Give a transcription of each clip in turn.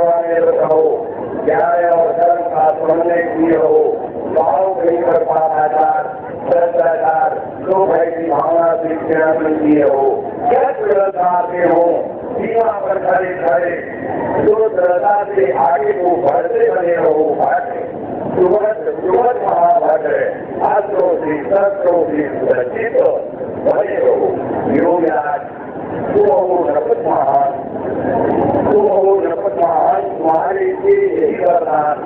वाले रहो, न्याय और धर्म का समन्वय किए हो, भाव कहीं पर पापाचार, भ्रष्टाचार, लोग भय की भावना से क्रियान्वयन किए हो, क्या दृढ़ता से हो, सीमा पर खड़े खड़े जो दृढ़ता से आगे को बढ़ते बने रहो, भाग्य सुगत महाभद्र अस्त्रों से शस्त्रों से सुरक्षित बने रहो। योगराज तुम हो नपत महान, तुम हो नपत महान, तुम्हारे लिए यही वरदान,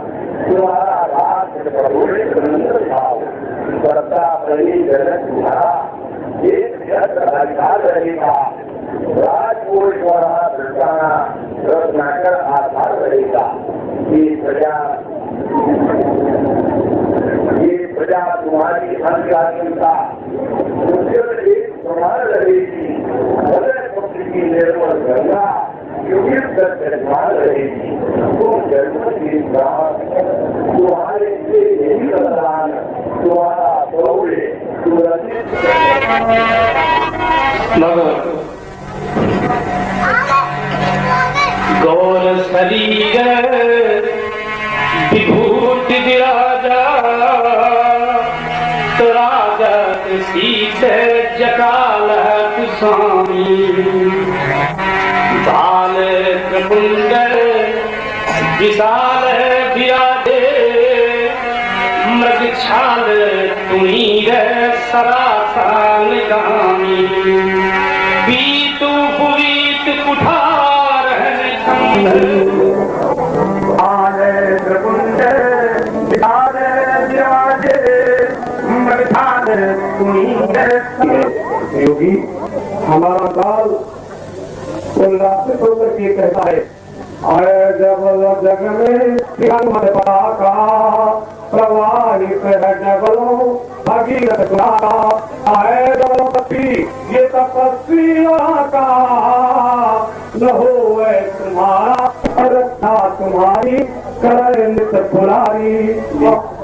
तुम्हारा राज प्रभुर भाव करता बनी जगत तुम्हारा एक अधिकार रहेगा, राजकोट द्वारा दर्शाना रत्नाकर आधार रहेगा। ये प्रजा तुम्हारी अनुशासनता एक प्रमाण रहेगी, पक्ष की निर्मल गंगा युगित निर्माण रहेगी। तुम जन्म के बाद तुम्हारे लिए यही वरदान, तुम्हारा गौरव सुरक्षित गौर शरीर विभूति विराजा, राजत शीत जटालत स्वामी, बाल प्रकुंड विशाल विराजे, मृग छाल तुमीर सरासन गामी, पीतु पुरीत कुठार आले प्रकुंड विशाल विराजे, मृग छाल तुमीर। योगी हमारा काल उल्लासित होकर के कहता है, अरे जब जग में जन्म का प्रवाहित है जबलों भगीरथ तुम्हारा, आए जबलपति ये तपस्वी का न हो तुम्हारा, रक्षा तुम्हारी करे नित पुरारी,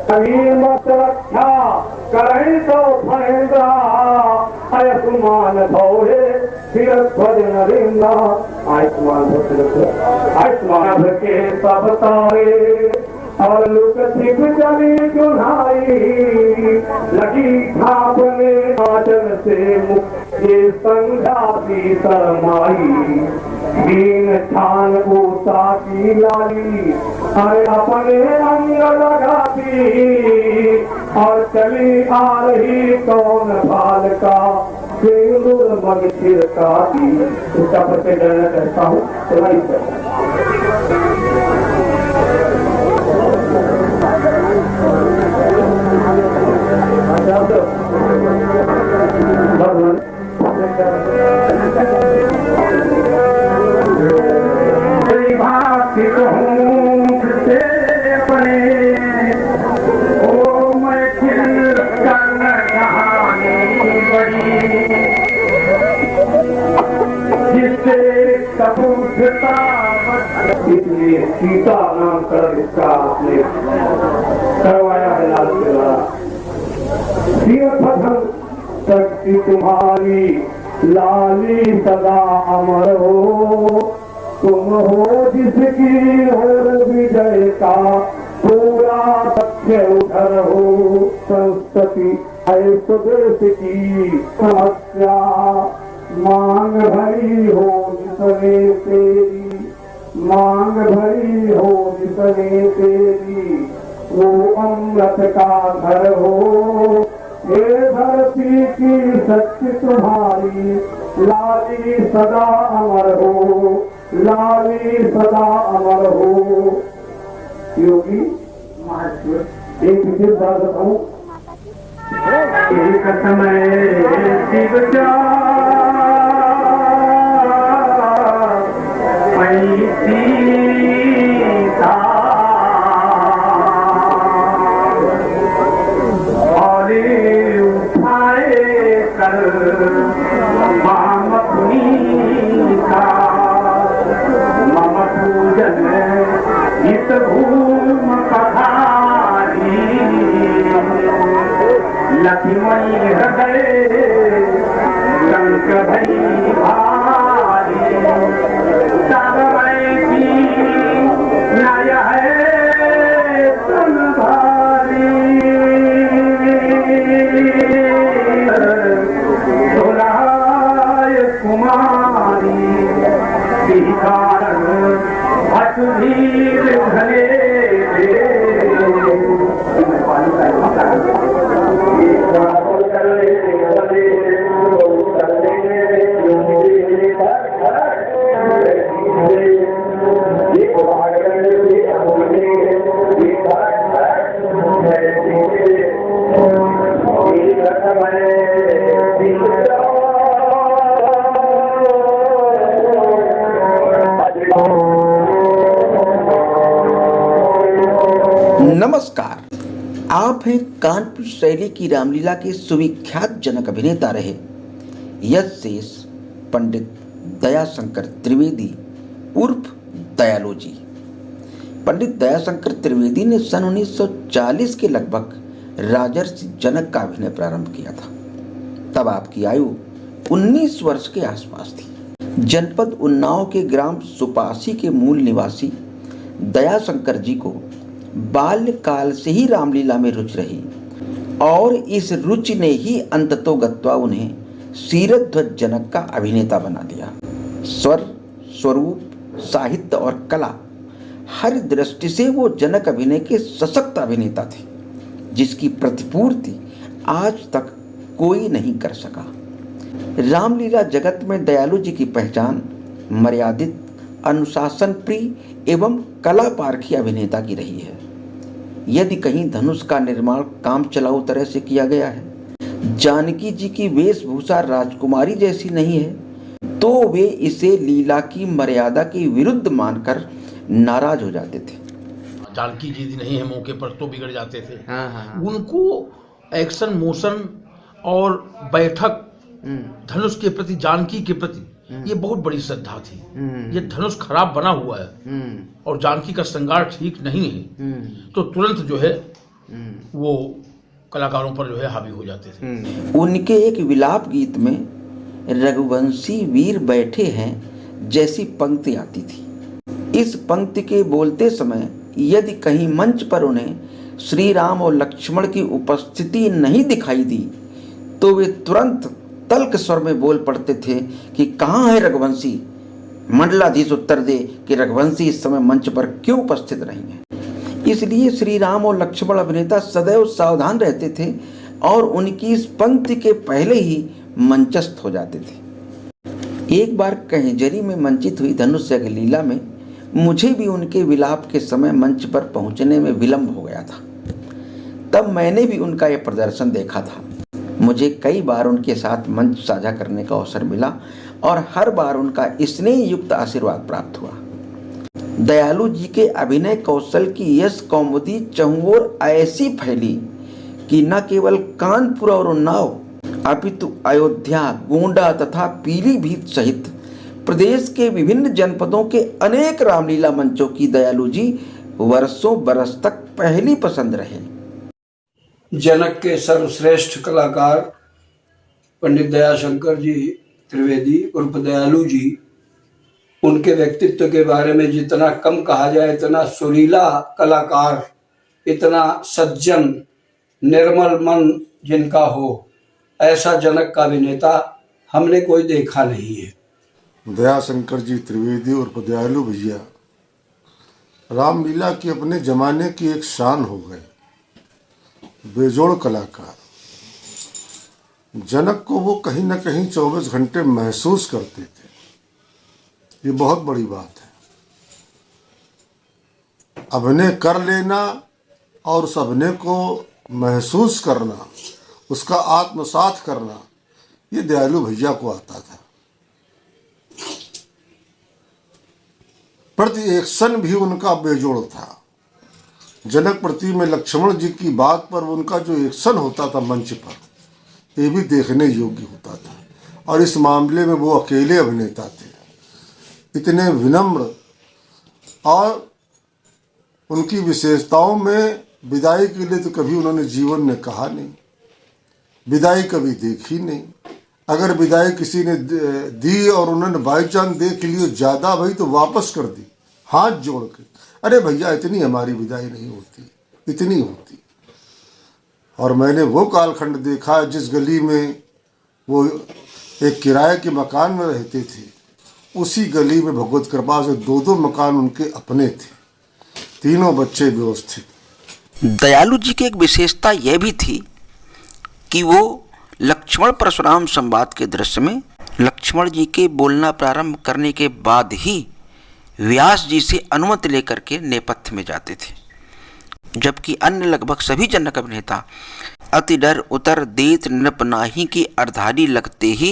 कहीं मत रक्षा करें तो फैंदा, आयुष्मान भोरे फिर ध्वज नरेंद्र, आयुष्मान के सब तारे और लुक सिख जली चुनाई, लगी खाप में आचन से मुक्ति संघाती शरमाई, दीन छान ऊषा की लाली अरे अपने अंग लगाती, और चली आ रही कौन बाल का सिंदूर मग छिड़काती। उसका बच्चे डरना कहता हूँ तुम्हारी इसलिए सीता नाम कर इसका आपने करवाया है लाल किला। शक्ति तुम्हारी लाली सदा अमर हो, तुम हो जिसकी और विजय का पूरा तथ्य उधर हो, संस्कृति है स्वदेश की समस्या, मांग भरी हो जिसने तेरी, मांग भरी हो जिसने तेरी, वो अमृत का घर हो, ये धरती की शक्ति तुम्हारी, लाली सदा अमर हो, लाली सदा अमर हो। योगी एक विशेष बात बताऊं, एक समय शिव लक्ष्मण हृदय शंक भई भारी, नमस्कार, आप हैं कानपुर शैली की रामलीला के सुविख्यात जनक अभिनेता रहे यश शेष पंडित दयाशंकर त्रिवेदी उर्फ दयालु जी। पंडित दयाशंकर त्रिवेदी ने सन 1940 के लगभग राजर्षि जनक का अभिनय प्रारंभ किया था। तब आपकी आयु 19 वर्ष के आसपास थी। जनपद उन्नाव के ग्राम सुपासी के मूल निवासी दयाशंकर जी को बाल्यकाल से ही रामलीला में रुचि रही और इस रुचि ने ही अंततोगत्वा उन्हें सीरध्वज जनक का अभिनेता बना दिया। स्वर, स्वरूप, साहित्य और कला हर दृष्टि से वो जनक अभिनय के सशक्त अभिनेता थे, जिसकी प्रतिपूर्ति आज तक कोई नहीं कर सका। रामलीला जगत में दयालु जी की पहचान मर्यादित, अनुशासन प्रिय एवं कला पारखी अभिनेता की रही है। यदि कहीं धनुष का निर्माण काम चलाऊ तरह से किया गया है, जानकी जी की वेशभूषा राजकुमारी जैसी नहीं है, तो वे इसे लीला की मर्यादा के विरुद्ध मानकर नाराज हो जाते थे। जानकी जी नहीं है मौके पर तो बिगड़ जाते थे। हाँ। उनको एक्शन, मोशन और बैठक, धनुष के प्रति, जानकी के प्रति ये बहुत बड़ी श्रद्धा थी। ये धनुष खराब बना हुआ है और जानकी का श्रृंगार ठीक नहीं है, तो तुरंत जो है वो कलाकारों पर जो है हावी हो जाते थे। उनके एक विलाप गीत में रघुवंशी वीर बैठे हैं जैसी पंक्ति आती थी। इस पंक्ति के बोलते समय यदि कहीं मंच पर उन्हें श्री राम और लक्ष्मण की उपस्थिति नहीं दिखाई दी, तो वे तुरंत तल्ख स्वर में बोल पड़ते थे कि कहाँ है रघुवंशी। मंडलाधीश उत्तर दे कि रघुवंशी इस समय मंच पर क्यों उपस्थित नहीं है। इसलिए श्री राम और लक्ष्मण अभिनेता सदैव सावधान रहते थे और उनकी इस पंक्ति के पहले ही मंचस्थ हो जाते थे। एक बार कहेजरी में मंचित हुई धनुष यज्ञ लीला में मुझे भी उनके विलाप के समय मंच पर पहुंचने में विलंब हो गया था। तब मैंने भी उनका यह प्रदर्शन देखा था। मुझे कई बार उनके साथ मंच साझा करने का अवसर मिला और हर बार उनका स्नेह युक्त आशीर्वाद प्राप्त हुआ। दयालु जी के अभिनय कौशल की यश कौमुदी चहुओर ऐसी फैली कि न केवल कानपुर और उन्नाव अपितु अयोध्या, गोंडा तथा पीलीभीत सहित प्रदेश के विभिन्न जनपदों के अनेक रामलीला मंचों की दयालु जी वर्षों बरस तक पहली पसंद रहे। जनक के सर्वश्रेष्ठ कलाकार पंडित दयाशंकर जी त्रिवेदी उर्फ दयालु जी, उनके व्यक्तित्व के बारे में जितना कम कहा जाए, इतना सुरीला कलाकार, इतना सज्जन निर्मल मन जिनका हो, ऐसा जनक का अभिनेता हमने कोई देखा नहीं है। दयाशंकर जी त्रिवेदी उर्फ दयालु भैया रामलीला की अपने जमाने की एक शान हो गए, बेजोड़ कलाकार। जनक को वो कहीं ना कहीं 24 घंटे महसूस करते थे। ये बहुत बड़ी बात है। अभिनय कर लेना और उस अभिनय को महसूस करना, उसका आत्मसात करना, ये दयालु भैया को आता था। प्रति एक्शन भी उनका बेजोड़ था। जनक प्रति में लक्ष्मण जी की बात पर उनका जो एक्शन होता था मंच पर, ये भी देखने योग्य होता था। और इस मामले में वो अकेले अभिनेता थे, इतने विनम्र। और उनकी विशेषताओं में विदाई के लिए तो कभी उन्होंने जीवन में कहा नहीं, विदाई कभी देखी नहीं। अगर विदाई किसी ने दी और उन्होंने बाई चांस देख ली ज़्यादा भाई तो वापस कर दी हाथ जोड़ के, अरे भैया इतनी हमारी विदाई नहीं होती, इतनी होती। और मैंने वो कालखंड देखा जिस गली में वो एक किराए के मकान में रहते थे, उसी गली में भगवत कृपा से 2-2 मकान उनके अपने थे। तीनों बच्चे व्यवस्थित। दयालु जी की एक विशेषता यह भी थी कि वो लक्ष्मण परशुराम संवाद के दृश्य में लक्ष्मण जी के बोलना प्रारंभ करने के बाद ही व्यास जी से अनुमति लेकर के नेपथ्य में जाते थे, जबकि अन्य लगभग सभी जनक अभिनेता अति डर उतर देत नृप नाही की अर्धाली लगते ही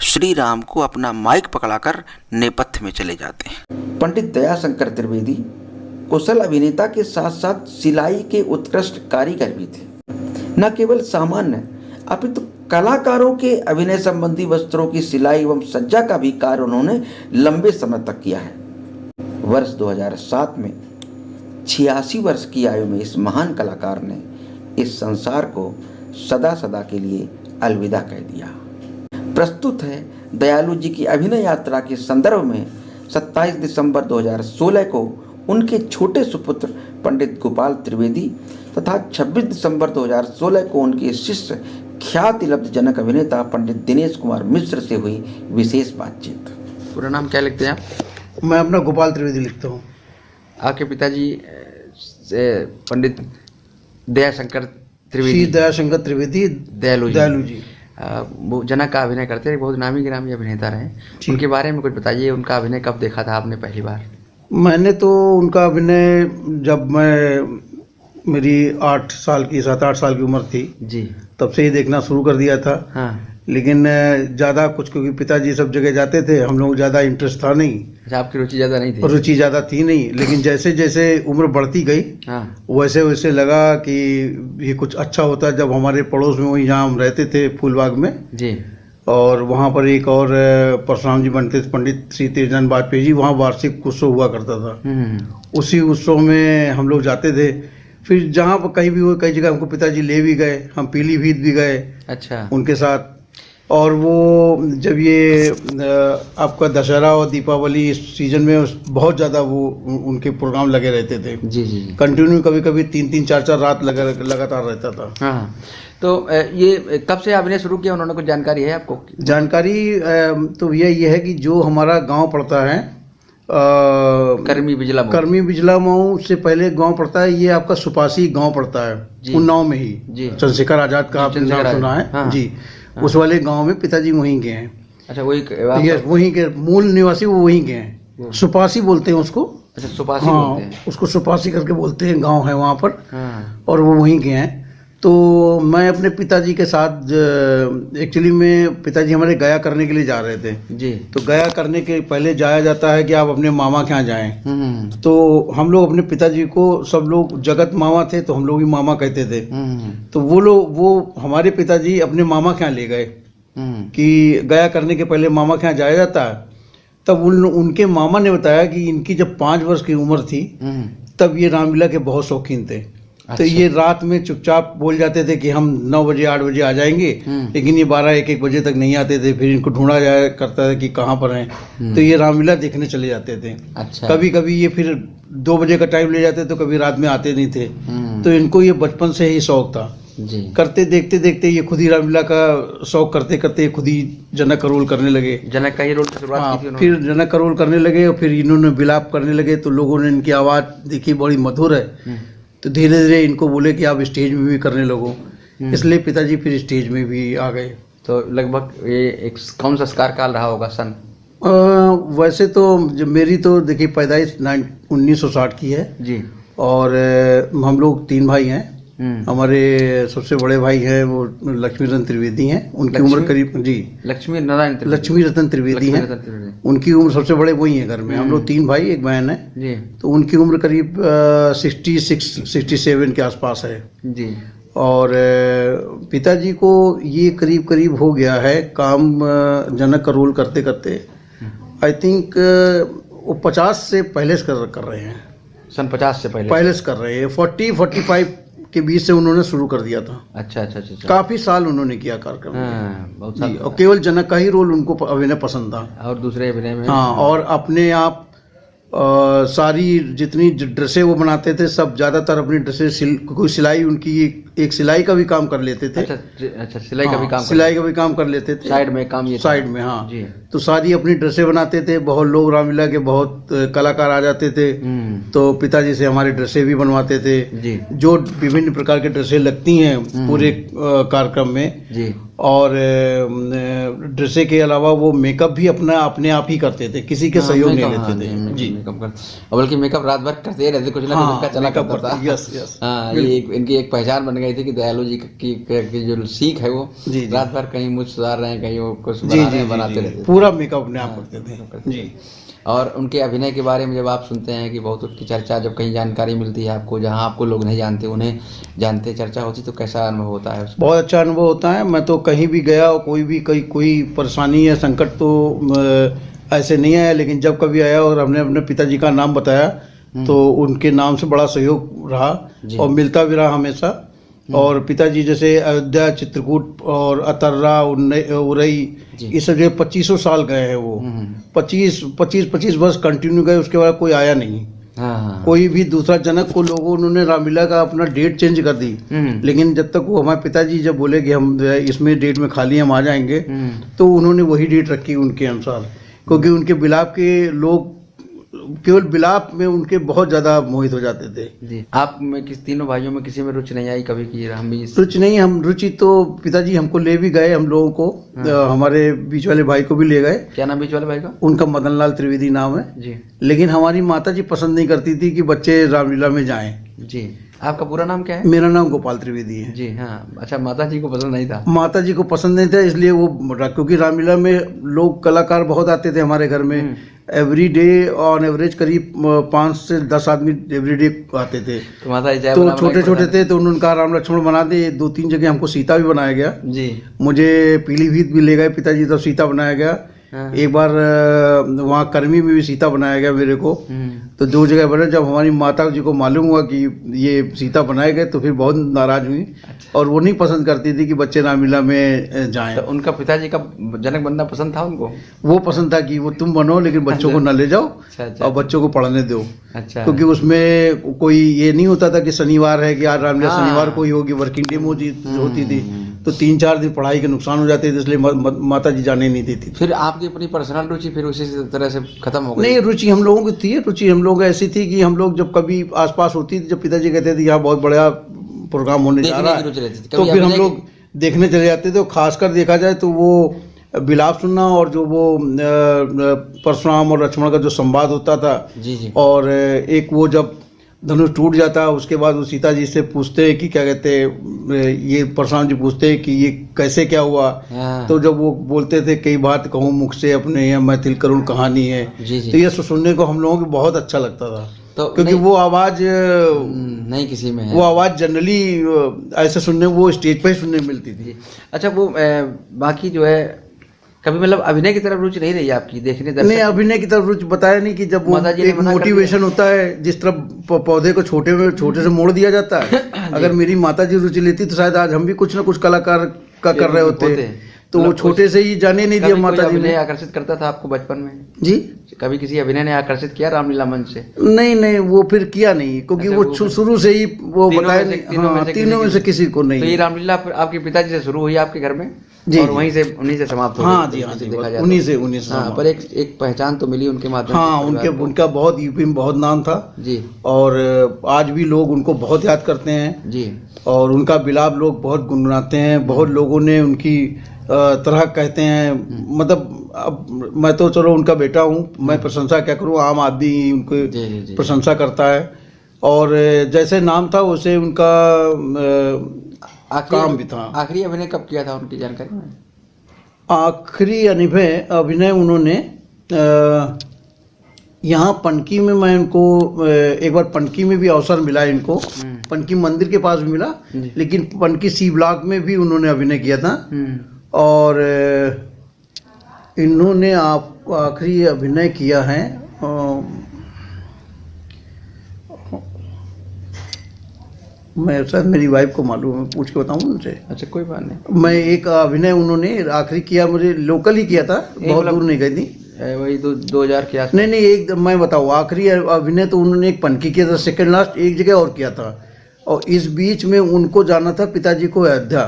श्री राम को अपना माइक पकड़ाकर नेपथ्य में चले जाते हैं। पंडित दयाशंकर त्रिवेदी कुशल अभिनेता के साथ साथ सिलाई के उत्कृष्ट कारीगर भी थे। न केवल सामान्य अपितु कलाकारों के अभिनय संबंधी वस्त्रों की सिलाई एवं सज्जा का भी कार्य उन्होंने लंबे समय तक किया है। वर्ष 2007 में 86 वर्ष की आयु में इस महान कलाकार ने इस संसार को सदा सदा के लिए अलविदा कह दिया। प्रस्तुत है दयालु जी की अभिनय यात्रा के संदर्भ में 27 दिसंबर 2016 को उनके छोटे सुपुत्र पंडित गोपाल त्रिवेदी तथा 26 दिसंबर 2016 को उनके शिष्य ख्याति लब्ध जनक अभिनेता पंडित दिनेश कुमार मिश्र से हुई विशेष बातचीत। पूरा नाम क्या लिखते हैं आप? मैं अपना गोपाल त्रिवेदी लिखता हूँ। आपके पिताजी पंडित दयाशंकर त्रिवेदी, श्री दयाशंकर त्रिवेदी दयालु जी वो जनक का अभिनय करते रहे, बहुत नामी गिरामी अभिनेता रहे। उनके बारे में कुछ बताइए, उनका अभिनय कब देखा था आपने पहली बार? मैंने तो उनका अभिनय जब मेरी 7-8 साल की उम्र थी जी, तब से ही देखना शुरू कर दिया था। हाँ। लेकिन ज़्यादा कुछ, क्योंकि पिताजी सब जगह जाते थे, हम लोग ज़्यादा इंटरेस्ट था नहीं। अच्छा, आपकी रुचि ज़्यादा नहीं थी? रुचि ज़्यादा थी नहीं, लेकिन जैसे जैसे उम्र बढ़ती गई हाँ। वैसे वैसे लगा कि ये कुछ अच्छा होता। जब हमारे पड़ोस में वहीं जहाँ हम रहते थे फूलबाग में जी, और वहाँ पर एक और परशुराम जी बनते थे, पंडित श्री तेजान वाजपेयी जी, वहाँ वार्षिक उत्सव हुआ करता था। उसी उत्सव में हम लोग जाते थे। फिर जहाँ पर कहीं भी हुए, कई जगह हमको पिताजी ले भी गए, हम पीलीभीत भी गए अच्छा उनके साथ। और वो जब ये आपका दशहरा और दीपावली इस सीजन में बहुत ज़्यादा वो उनके प्रोग्राम लगे रहते थे जी जी, कंटिन्यू, कभी कभी 3-3 4-4 रात लगातार रहता था। हाँ। तो ये कब से अभिनय शुरू किया उन्होंने, कुछ जानकारी है आपको? जानकारी तो ये है कि जो हमारा गांव पड़ता है कर्मी बिजला मऊ से पहले गांव पड़ता है, ये आपका सुपासी गांव पड़ता है उन्नाव में ही जी। चंद्रशेखर आजाद का आपने नाम सुना है? हाँ। जी, हाँ। उस वाले गांव में पिताजी वहीं के हैं। अच्छा, वहीं के मूल निवासी वो वहीं के हैं। सुपासी बोलते हैं उसको। अच्छा, सुपासी बोलते हैं उसको, सुपासी करके बोलते हैं, गांव है वहाँ पर। हाँ। और वो वहीं के हैं। तो मैं अपने पिताजी के साथ, एक्चुअली में पिताजी हमारे गया करने के लिए जा रहे थे जी। तो गया करने के पहले जाया जाता है कि आप अपने मामा के यहाँ जाएं। तो हम लोग अपने पिताजी को, सब लोग जगत मामा थे तो हम लोग भी मामा कहते थे। तो वो हमारे पिताजी अपने मामा के यहाँ ले गए कि गया करने के पहले मामा के यहाँ जाया जाता है। तब उनके मामा ने बताया कि इनकी जब 5 वर्ष की उम्र थी तब ये रामलीला के बहुत शौकीन थे। तो ये रात में चुपचाप बोल जाते थे कि हम 9 बजे 8 बजे आ जाएंगे, लेकिन ये 12-1 बजे तक नहीं आते थे। फिर इनको ढूंढा जाया करता था कि कहाँ पर हैं। तो ये रामलीला देखने चले जाते थे। अच्छा। कभी कभी ये फिर 2 बजे का टाइम ले जाते तो कभी रात में आते नहीं थे। तो इनको ये बचपन से ही शौक था जी। करते देखते देखते ये खुद ही रामलीला का शौक करते करते खुद ही जनक का रोल करने लगे। जनक का ही रोल की शुरुआत की थी। फिर जनक का रोल करने लगे और फिर इन्होंने विलाप करने लगे। तो लोगों ने इनकी आवाज़ देखी, बड़ी मधुर है। तो धीरे धीरे इनको बोले कि आप स्टेज में भी करने लगो। इसलिए पिताजी फिर स्टेज में भी आ गए। तो लगभग ये एक कौन संस्कार काल रहा होगा सन? वैसे तो जब मेरी तो देखिए पैदाइश 1960 की है जी। और हम लोग 3 भाई हैं। हमारे सबसे बड़े भाई हैं वो लक्ष्मी रतन त्रिवेदी हैं। उनकी उम्र करीब जी लक्ष्मी रतन त्रिवेदी हैं। उनकी उम्र सबसे बड़े वही हैं घर में। हम लोग 3 भाई 1 बहन है जी। तो उनकी उम्र करीब 66-67 के आसपास है जी। और पिताजी को ये करीब करीब हो गया है काम जनक का रोल करते करते। आई थिंक वो 50 से पहले कर रहे हैं। सन 50 से पहले कर रहे हैं। 40-45 के बीच से उन्होंने शुरू कर दिया था। अच्छा। काफी साल उन्होंने किया कार्यक्रम। बहुत साल। और केवल जनक का ही रोल उनको अभिनय पसंद था। और दूसरे अभिनय में हाँ। और अपने आप सारी जितनी ड्रेसें वो बनाते थे सब ज्यादातर अपनी ड्रेसें कोई सिलाई उनकी एक सिलाई का भी काम कर लेते थे। अच्छा, सिलाई का भी काम कर लेते थे। साइड में हाँ जी। तो सारी अपनी ड्रेसें बनाते थे। बहुत लोग रामलीला के बहुत कलाकार आ जाते थे, तो पिताजी से हमारी ड्रेसें भी बनवाते थे जी। जो विभिन्न प्रकार की ड्रेसें लगती हैं पूरे कार्यक्रम में जी। और ड्रेसें के अलावा वो मेकअप भी अपने आप ही करते थे, किसी के सहयोग नहीं लेते थे जी। मेकअप कर, और बल्कि मेकअप रात भर करते ही रहते, कुछ ना कुछ इनका चला करता था। Yes yes. हाँ, ये इनकी एक पहचान बन गई थी कि दयालु जी की जो सीख है वो जी, जी। रात भर कहीं मुझ सुधार रहे हैं, कहीं वो कुछ जी जी बनाते रहते थे। पूरा मेकअप अपने आप करते थे जी। और उनके अभिनय के बारे में जब आप सुनते हैं कि बहुत उसकी चर्चा, जब कहीं जानकारी मिलती है आपको, जहां आपको लोग नहीं जानते उन्हें जानते, चर्चा होती, तो कैसा अनुभव होता है उसका? बहुत अच्छा अनुभव होता है। मैं तो कहीं भी गया और कोई परेशानी या संकट तो ऐसे नहीं आया, लेकिन जब कभी आया और हमने अपने पिताजी का नाम बताया तो उनके नाम से बड़ा सहयोग रहा और मिलता भी रहा हमेशा। और पिताजी जैसे अयोध्या, चित्रकूट और अतर्रा, उरई, ये सब जो 25 साल गए हैं वो 25 वर्ष कंटिन्यू गए, उसके बाद कोई आया नहीं। हाँ। कोई भी दूसरा जनक को लोगों उन्होंने रामलीला का अपना डेट चेंज कर दी, लेकिन जब तक वो हमारे पिताजी जब बोले कि हम इसमें डेट में खाली हम आ जाएंगे, तो उन्होंने वही डेट रखी उनके अनुसार, क्योंकि उनके बिलाप के लोग केवल बिलाप में उनके बहुत ज्यादा मोहित हो जाते थे जी। आप में तीनों भाइयों में किसी में रुचि नहीं आई कभी कि हम भी रुचि नहीं? हम रुचि तो पिताजी हमको ले भी गए, हम लोगों को हमारे बीच वाले भाई को भी ले गए। क्या नाम बीच वाले भाई का? उनका मदन लाल त्रिवेदी नाम है जी। लेकिन हमारी माता जी पसंद नहीं करती थी कि बच्चे रामलीला में जाएं जी। आपका पूरा नाम क्या है? मेरा नाम गोपाल त्रिवेदी है जी। हाँ, अच्छा, माता जी को पसंद नहीं था? माता जी को पसंद नहीं था, इसलिए वो, क्योंकि रामलीला में लोग कलाकार बहुत आते थे हमारे घर में, एवरी डे ऑन एवरेज करीब 5 से 10 आदमी एवरी डे आते थे। तो माता जी तो छोटे छोटे थे, तो उन्होंने कहा राम लक्ष्मण बना दे। 2-3 जगह हमको सीता भी बनाया गया जी। मुझे पीलीभीत भी ले गए पिताजी, तब सीता बनाया गया। एक बार वहाँ कर्मी में भी सीता बनाया गया मेरे को। तो 2 जगह बने। जब हमारी माता जी को मालूम हुआ कि ये सीता बनाए गए तो फिर बहुत नाराज हुई। अच्छा। और वो नहीं पसंद करती थी कि बच्चे रामलीला में जाएं। तो उनका पिताजी का जनक बनना पसंद था उनको? वो पसंद था कि वो तुम बनो लेकिन बच्चों को न ले जाओ और बच्चों को पढ़ने दो। अच्छा। क्योंकि उसमें कोई ये नहीं होता था कि शनिवार है कि आज रामलीला शनिवार को ही होगी, वर्किंग डे होती थी, तो 3-4 दिन पढ़ाई के नुकसान हो जाते थे, इसलिए माता जी जाने नहीं देती। फिर आपकी अपनी पर्सनल रुचि फिर उसी तरह से खत्म हो गई? नहीं, रुचि हम लोगों की थी। रुचि हम लोग ऐसी थी कि हम लोग जब कभी आसपास होती थी, जब पिताजी कहते थे यहाँ बहुत बड़ा प्रोग्राम होने जा रहा है, तो फिर हम लोग देखने चले जाते थे। खासकर देखा जाए तो वो बिलाप सुनना और जो वो परशुराम और लक्ष्मण का जो संवाद होता था जी। और एक वो जब धनुष टूट जाता है उसके बाद वो सीता जी से पूछते हैं कि क्या कहते हैं, ये परशुराम जी पूछते हैं कि ये कैसे क्या हुआ। तो जब वो बोलते थे कई बात कहूँ मुख से अपने, या मैं तिल करुण कहानी है जी। तो ये सुनने को हम लोगों को बहुत अच्छा लगता था। तो क्योंकि वो आवाज नहीं किसी में है। वो आवाज जनरली ऐसे सुनने, वो स्टेज पे ही सुनने मिलती थी। अच्छा, वो बाकी जो है कभी मतलब अभिनय की तरफ रुचि नहीं रही आपकी देखने? नहीं, अभिनय की तरफ रुचि बताया नहीं कि जब वो एक मोटिवेशन होता है, जिस तरह पौधे को छोटे से मोड़ दिया जाता है। अगर मेरी माता जी रुचि लेती तो शायद आज हम भी कुछ ना कुछ कलाकार का कर रहे होते। तो वो छोटे से ही जाने नहीं दिया माता जी ने। आकर्षित करता था आपको बचपन में जी? कभी किसी अभिनय ने आकर्षित किया रामलीला मंच से? नहीं, वो फिर किया नहीं, क्योंकि वो शुरू से ही वो बताया नहीं। तीनों में से किसी को नहीं। तो ये रामलीला आपके पिताजी से शुरू हुई आपके घर में और वहीं से उन्हीं से समाप्त हो गई? हाँ जी, देखा जाए उन्हीं से। हाँ, पर एक पहचान तो मिली उनके माध्यम से। हाँ, उनका बहुत यूपी में बहुत नाम था जी। और आज भी लोग उनको बहुत याद करते हैं जी। और उनका बिलाप लोग बहुत गुनगुनाते हैं। बहुत लोगों ने उनकी तरह कहते हैं, मतलब अब मैं तो चलो उनका बेटा हूँ, मैं प्रशंसा क्या करूँ, आम आदमी उनको प्रशंसा करता है। और जैसे नाम था वैसे उनका काम भी था। आखिरी अभिनय कब किया था उनकी जानकारी में? आखिरी अभिनय उन्होंने यहाँ पनकी में, मैं उनको एक बार पनकी में भी अवसर मिला इनको, पनकी मंदिर के पास भी मिला, लेकिन पनकी सी ब्लॉक में भी उन्होंने अभिनय किया था। और इन्होंने आखिरी अभिनय किया है मैं शायद मेरी वाइफ को मालूम है, पूछ के बताऊँ उनसे। अच्छा, कोई बात नहीं। मैं एक अभिनय उन्होंने आखिरी किया, मुझे लोकल ही किया था, बहुत दूर नहीं गई थी। वही 2000 के आसपास? नहीं, एक मैं बताऊँ आखिरी अभिनय तो उन्होंने एक पनकी किया था, सेकंड लास्ट एक जगह और किया था। और इस बीच में उनको जाना था पिताजी को अयोध्या,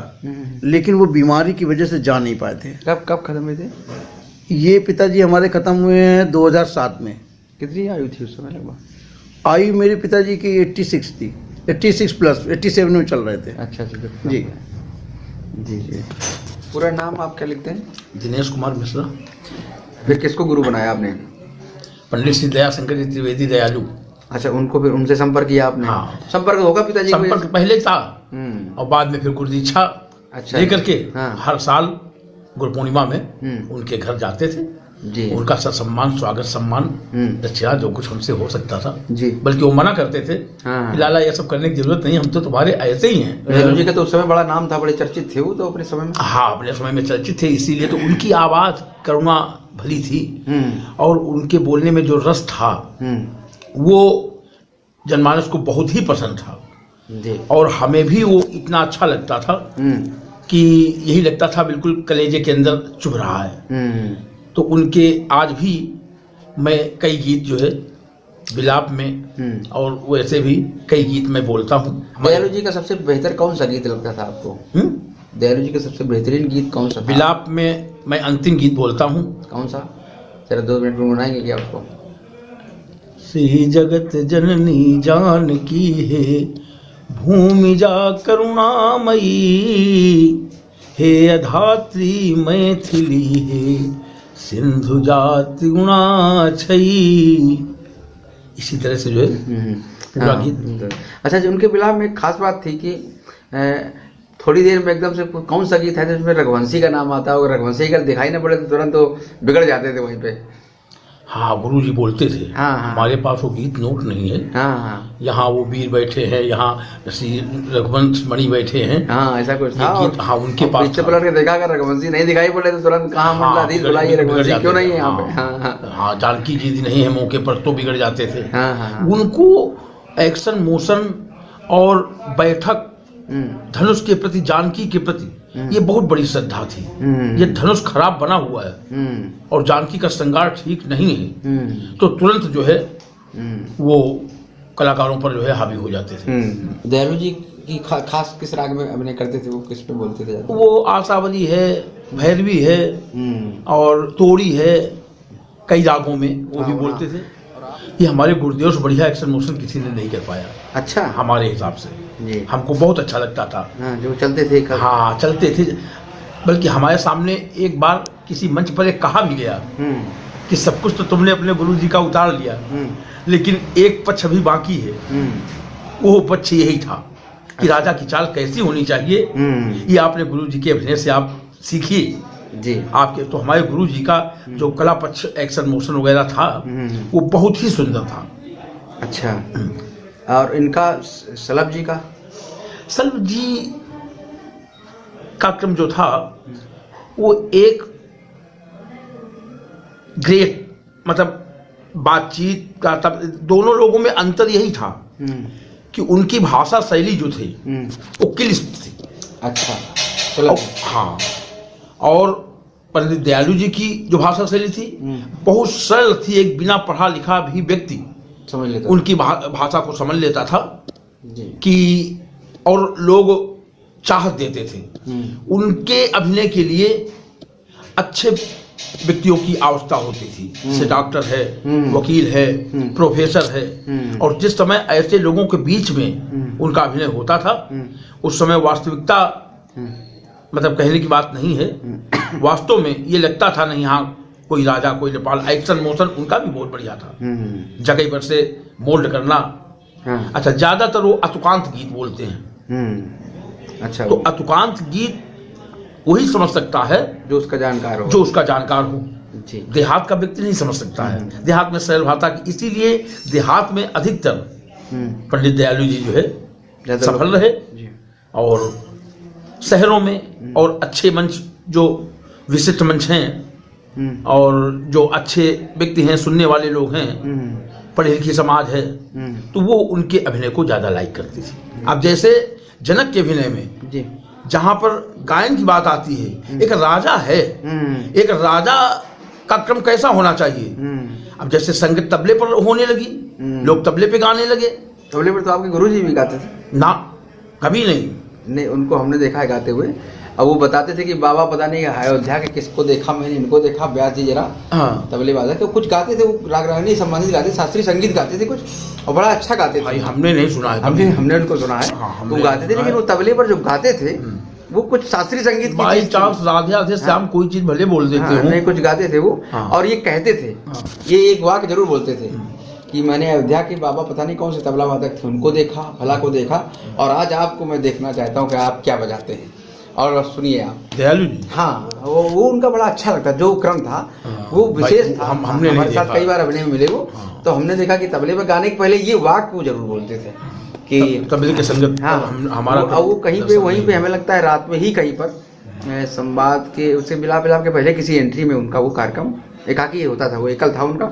लेकिन वो बीमारी की वजह से जा नहीं पाए थे। कब खत्म हुए थे? ये पिताजी हमारे खत्म हुए हैं 2007 में। कितनी आयु थी उस समय लगभग? आयु मेरे पिताजी की 86 थी, 86 प्लस 87 में चल रहे थे। अच्छा जी जी जी। पूरा नाम आप क्या लिखते हैं? दिनेश कुमार मिश्रा। फिर किसको गुरु बनाया आपने? पंडित श्री दयाशंकर जी त्रिवेदी दयालु। अच्छा, उनको फिर उनसे संपर्क किया आपने? हाँ। संपर्क होगा पिताजी को? संपर्क पहले था और बाद में फिर गुरु दीक्षा अच्छा लेकर के हाँ। हर साल गुरु पूर्णिमा में उनके घर जाते थे जी। उनका सम्मान, स्वागत, सम्मान, दक्षिणा जो कुछ हमसे हो सकता था जी। बल्कि वो मना करते थे हाँ। कि लाला ये सब करने की जरूरत नहीं, हम तो तुम्हारे ऐसे ही हैं। दयालु जी का तो उस समय बड़ा नाम था, बड़े चर्चित थे वो तो अपने समय में। हाँ, अपने समय में चर्चित थे, इसीलिए तो उनकी आवाज करुणा भली थी और उनके बोलने में जो रस था वो जनमानस को बहुत ही पसंद था जी। और हमें भी वो इतना अच्छा लगता था कि यही लगता था बिल्कुल कलेजे के अंदर चुभ रहा है। तो उनके आज भी मैं कई गीत जो है विलाप में और वैसे भी कई गीत में बोलता हूँ। दयालु जी का सबसे बेहतर कौन सा गीत लगता था आपको? दयालु जी का सबसे बेहतरीन गीत कौन सा था? विलाप में मैं अंतिम गीत बोलता हूँ। कौन सा? जरा 2 मिनट में गुनगुनाएंगे क्या उसको? श्री जगत जननी जानकी है, भूमि जा करुणामयी, हे अधात्री मैथिली है, सिंधु जाति गुणाछयी। इसी तरह से जो है पूरा गीत। अच्छा जी, उनके विलाप में एक खास बात थी कि थोड़ी देर में एकदम से कौन सा गीत है जिसमें रघुवंशी का नाम आता है, और रघुवंशी का दिखाई न पड़े तो तुरंत तो बिगड़ जाते थे वहीं पे। हाँ, गुरु जी बोलते थे। हाँ, हाँ। हमारे पास वो गीत नोट नहीं है। हाँ, हाँ। यहाँ वो वीर बैठे हैं, यहाँ श्री रघुवंश मणि बैठे हैं। हाँ, ऐसा कुछ था। गीत, हाँ, उनके पास पीछे पलट के देखा अगर रघुवंशी नहीं दिखाई पड़े तो तुरंत कहाँ मंडलाधीश बुलाइए, रघुवंशी क्यों नहीं है यहाँ पे? हाँ, हाँ, जानकी जी नहीं है मौके पर तो बिगड़ जाते थे। हाँ, हाँ। उनको एक्शन, मोशन और बैठक, धनुष के प्रति, जानकी के प्रति ये बहुत बड़ी श्रद्धा थी। ये धनुष खराब बना हुआ है और जानकी का श्रृंगार ठीक नहीं है तो तुरंत जो है वो कलाकारों पर जो है हावी हो जाते थे। दयालु जी की खास किस राग में अभिनय करते थे? वो किस पे बोलते थे? वो आशावली है, भैरवी है और तोड़ी है, कई रागों में वो भी बोलते थे। ये हमारे गुरुदेव से बढ़िया एक्शन मोशन किसी ने नहीं कर पाया। अच्छा, हमारे हिसाब से जी। हमको बहुत अच्छा लगता था। हाँ, जो चलते थे। हाँ, चलते थे। बल्कि हमारे सामने एक बार किसी मंच पर एक कहा भी गया कि सब कुछ तो तुमने अपने गुरु जी का उतार लिया, लेकिन एक पक्ष अभी बाकी है। वो पक्ष यही था कि राजा की चाल कैसी होनी चाहिए, ये आपने गुरु जी के अभिनय से आप सीखिए जी। आपके तो हमारे गुरु जी का जो कला पक्ष, एक्शन मोशन वगैरह था वो बहुत ही सुंदर था। अच्छा, और इनका सलभ जी का? सलभ जी का क्रम जो था वो एक ग्रेट, मतलब बातचीत का, तब दोनों लोगों में अंतर यही था कि उनकी भाषा शैली जो थी वो क्लिष्ट थी। अच्छा, हाँ, और पंडित दयालु जी की जो भाषा शैली थी बहुत सरल थी। एक बिना पढ़ा लिखा भी व्यक्ति समझ लेता, उनकी भाषा को समझ लेता था जी। कि और लोग चाहत देते थे। उनके अभिनय के लिए अच्छे व्यक्तियों की आवश्यकता होती थी। जैसे डॉक्टर है, वकील है, प्रोफेसर है, और जिस समय ऐसे लोगों के बीच में उनका अभिनय होता था उस समय वास्तविकता, मतलब कहने की बात नहीं है, वास्तव में ये लगता था नहीं हाँ कोई राजा, कोई नेपाल। एक्शन मोशन उनका भी बहुत बढ़िया था, जगह पर से मोल्ड करना। अच्छा, ज्यादातर वो अतुकांत गीत बोलते हैं। अच्छा, तो अतुकांत गीत वही समझ सकता है जो उसका जानकार हो, जो उसका जानकार हो जी। देहात का व्यक्ति नहीं समझ सकता है। देहात में सरल भाषा की, इसीलिए देहात में अधिकतर पंडित दयालु जी जो है सफल रहे, और शहरों में और अच्छे मंच जो विशिष्ट मंच हैं और जो अच्छे व्यक्ति हैं, सुनने वाले लोग हैं, पढ़े लिखे समाज है, तो वो उनके अभिनय को ज्यादा लाइक करती थी। अब जैसे जनक के अभिनय में जी, जहां पर गायन की बात आती है, एक राजा है, एक राजा का क्रम कैसा होना चाहिए। अब जैसे संगीत तबले पर होने लगी, लोग तबले पे गाने लगे। तबले पर तो आपके गुरुजी भी गाते थे ना? कभी नहीं। उनको हमने देखा है गाते हुए। अब वो बताते थे कि बाबा पता नहीं अयोध्या के किसको देखा, मैंने इनको देखा, व्यास जी जरा हाँ तबले वादक, तो कुछ गाते थे वो, राग रागनी संबंधित गाते, शास्त्रीय संगीत गाते थे कुछ, और बड़ा अच्छा गाते भाई थे। हमने नहीं सुना है, हमने उनको सुना है, हमने वो गाते थे, लेकिन वो तबले पर जो गाते थे वो कुछ शास्त्रीय संगीत बाई चांस राधे राधे श्याम कोई चीज भले बोल देते हो, नहीं कुछ गाते थे वो। और ये कहते थे, ये एक वाक्य जरूर बोलते थे कि मैंने अयोध्या के बाबा पता नहीं कौन से तबला वादक थे, उनको देखा, भला को देखा, और आज आपको मैं देखना चाहता हूँ कि आप क्या बजाते हैं, और सुनिए आप। दयालु जी, हाँ वो उनका बड़ा अच्छा लगता, जो क्रम था वो विशेष था। हमने हमारे साथ कई बार अभिनय में मिले वो, तो हमने देखा कि तबले पर गाने के पहले ये वाक्य वो जरूर बोलते थे कि तबले के संगत। हाँ हमारा वो कहीं पे वहीं पे हमें लगता है रात में ही कहीं पर संवाद के उससे मिलाप के पहले किसी एंट्री में उनका वो कार्यक्रम एकाकी होता था, वो एकल था उनका,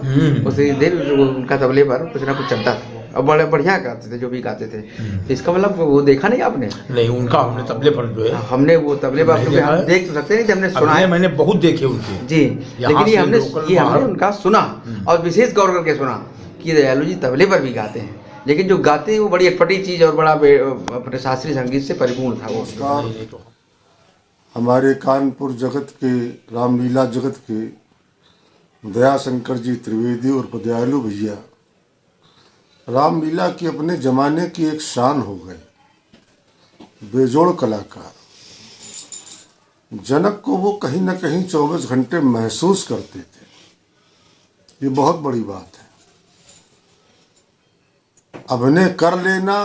उसी देर उनका तबले पर कुछ ना कुछ चलता था, और बड़े बढ़िया गाते थे जो भी गाते थे। तो इसका मतलब वो देखा नहीं आपने? नहीं, उनका हमने तबले पर जो है, हमने वो तबले पर हम देख तो सकते नहीं थे, हमने सुना है, मैंने बहुत देखे उनके जी, लेकिन ये हमने उनका सुना और विशेष गौर करके सुना कि दयालु जी तबले पर भी गाते हैं, लेकिन जो गाते हैं वो बड़ी अटपटी चीज और बड़ा अपने शास्त्रीय संगीत से परिपूर्ण था वो। हमारे कानपुर जगत के, रामलीला जगत के दयाशंकर जी त्रिवेदी और दयालु भैया रामलीला की अपने जमाने की एक शान हो गए, बेजोड़ कलाकार। जनक को वो कहीं ना कहीं 24 घंटे महसूस करते थे, ये बहुत बड़ी बात है। अभिनय कर लेना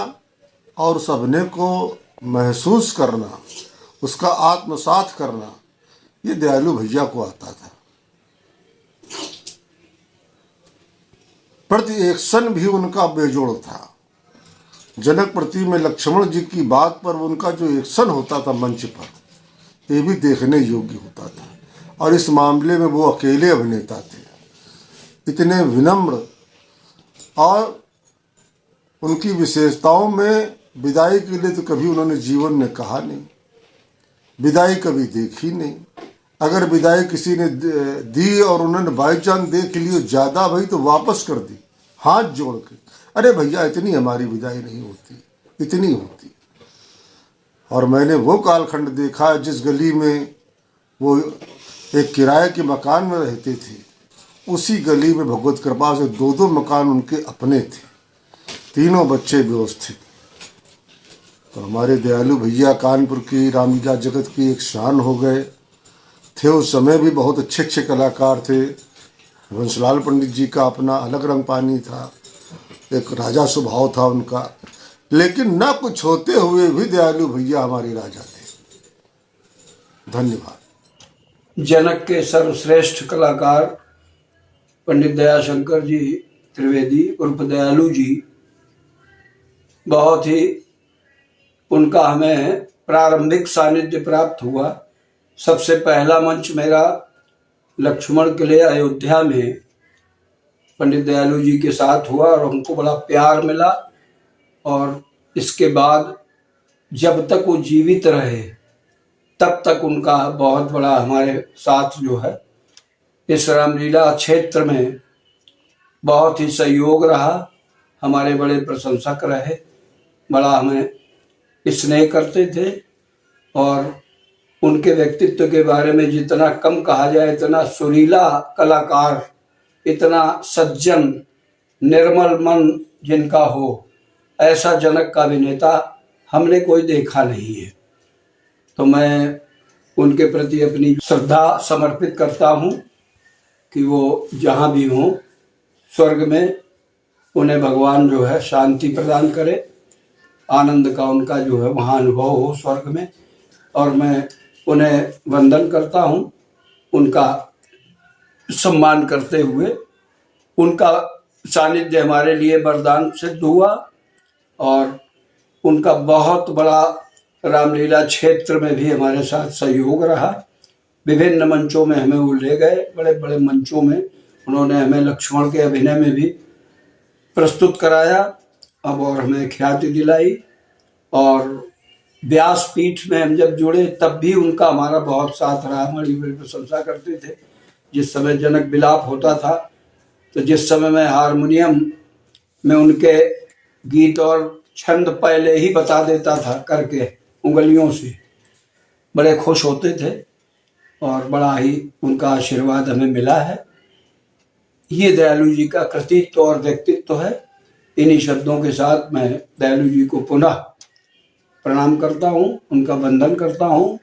और उस अभिनय को महसूस करना, उसका आत्मसात करना, ये दयालु भैया को आता था। प्रति एक्शन भी उनका बेजोड़ था। जनक प्रति में लक्ष्मण जी की बात पर उनका जो एक्शन होता था मंच पर, ये भी देखने योग्य होता था। और इस मामले में वो अकेले अभिनेता थे, इतने विनम्र, और उनकी विशेषताओं में विदाई के लिए तो कभी उन्होंने जीवन में कहा नहीं, विदाई कभी देखी नहीं। अगर विदाई किसी ने दी और उन्होंने बाई चांस देख ली ज़्यादा भाई तो वापस कर दी हाथ जोड़ के, अरे भैया इतनी हमारी विदाई नहीं होती, इतनी होती। और मैंने वो कालखंड देखा जिस गली में वो एक किराए के मकान में रहते थे, उसी गली में भगवत कृपा से 2-2 मकान उनके अपने थे, तीनों बच्चे व्यवस्थित। तो हमारे दयालु भैया कानपुर की रामलीला जगत की एक शान हो गए थे। उस समय भी बहुत अच्छे अच्छे कलाकार थे। वंशलाल पंडित जी का अपना अलग रंग पानी था, एक राजा स्वभाव था उनका, लेकिन न कुछ होते हुए भी दयालु भैया हमारे राजा थे। धन्यवाद। जनक के सर्वश्रेष्ठ कलाकार पंडित दयाशंकर जी त्रिवेदी उर्फ दयालु जी, बहुत ही उनका हमें प्रारंभिक सानिध्य प्राप्त हुआ। सबसे पहला मंच मेरा लक्ष्मण किले अयोध्या में पंडित दयालु जी के साथ हुआ और हमको बड़ा प्यार मिला। और इसके बाद जब तक वो जीवित रहे तब तक उनका बहुत बड़ा हमारे साथ जो है इस रामलीला क्षेत्र में बहुत ही सहयोग रहा। हमारे बड़े प्रशंसक रहे, बड़ा हमें स्नेह करते थे, और उनके व्यक्तित्व के बारे में जितना कम कहा जाए, इतना सुरीला कलाकार, इतना सज्जन निर्मल मन जिनका हो, ऐसा जनक का अभिनेता हमने कोई देखा नहीं है। तो मैं उनके प्रति अपनी श्रद्धा समर्पित करता हूँ कि वो जहाँ भी हों स्वर्ग में उन्हें भगवान जो है शांति प्रदान करे, आनंद का उनका जो है वहाँ अनुभव हो स्वर्ग में। और मैं उन्हें वंदन करता हूँ, उनका सम्मान करते हुए। उनका सानिध्य हमारे लिए वरदान सिद्ध हुआ और उनका बहुत बड़ा रामलीला क्षेत्र में भी हमारे साथ सहयोग रहा। विभिन्न मंचों में हमें वो ले गए, बड़े बड़े मंचों में उन्होंने हमें लक्ष्मण के अभिनय में भी प्रस्तुत कराया अब और हमें ख्याति दिलाई। और व्यासपीठ में हम जब जुड़े तब भी उनका हमारा बहुत साथ रहा, हमारी बड़ी प्रशंसा करते थे। जिस समय जनक विलाप होता था तो जिस समय मैं हारमोनियम में उनके गीत और छंद पहले ही बता देता था करके उंगलियों से, बड़े खुश होते थे और बड़ा ही उनका आशीर्वाद हमें मिला है। ये दयालु जी का कृतित्व और व्यक्तित्व है। इन्हीं शब्दों के साथ मैं दयालु जी को पुनः प्रणाम करता हूँ, उनका वंदन करता हूँ